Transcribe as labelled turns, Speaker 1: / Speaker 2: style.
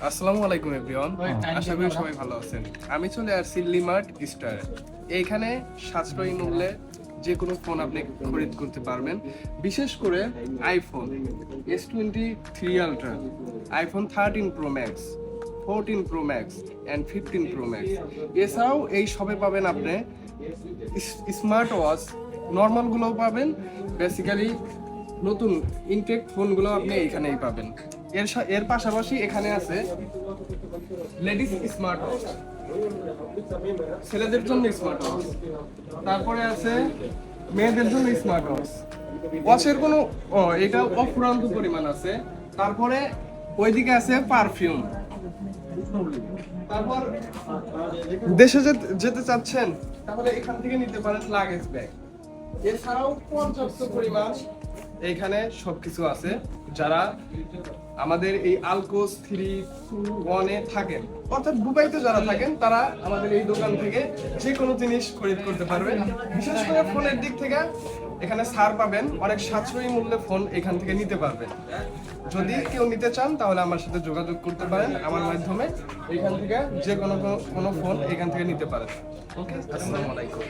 Speaker 1: আসসালামু আলাইকুম এভরিওয়ান, আশা করি সবাই ভালো আছেন। আমি চলে আসছি লিমার্ট স্টার। এইখানে সাশ্রয়ী মূল্যে যে কোনো ফোন আপনি খরিদ করতে পারবেন। বিশেষ করে iPhone S23 ultra, iPhone 13 pro max, 14 pro max and 15 pro max. এছাড়াও এই সবে পাবেন আপনি স্মার্ট ওয়াচ, নর্মালগুলোও পাবেন। বেসিক্যালি নতুন ইনটেক ফোনগুলো আপনি এইখানেই পাবেন। এর পাশাপাশি এখানে আছে লেডিস স্মার্ট ওয়াচ, ছেলেদের জন্য স্মার্ট ওয়াচ, তারপরে আছে মেয়েদের জন্য স্মার্ট ওয়াচ। ওয়াচের কোনো এটা অফুরন্ত পরিমাণ আছে। তারপরে ওইদিকে আছে পারফিউম। তারপর দেশে যেতে চাচ্ছেন তাহলে এখান থেকে নিতে পারেন লাগেজ ব্যাগ। এছাড়াও পর্যাপ্ত পরিমাণ এইখানে সবকিছু আছে। যারা আমাদের এই আলকোস 3-1-এ থাকেন, অর্থাৎ দুবাইতে যারা থাকেন, তারা আমাদের এই দোকান থেকে যে কোনো জিনিস খরিদ করতে পারবেন। বিশেষ করে ফোনের দিক থেকে এখানে ছাড় পাবেন, অনেক সাশ্রয়ী মূল্যে ফোন এখান থেকে নিতে পারবেন। যদি কেউ নিতে চান তাহলে আমার সাথে যোগাযোগ করতে পারেন, আমার মাধ্যমে এখান থেকে যে কোনো ফোন এখান থেকে নিতে পারেন। ওকে, আসসালামু আলাইকুম।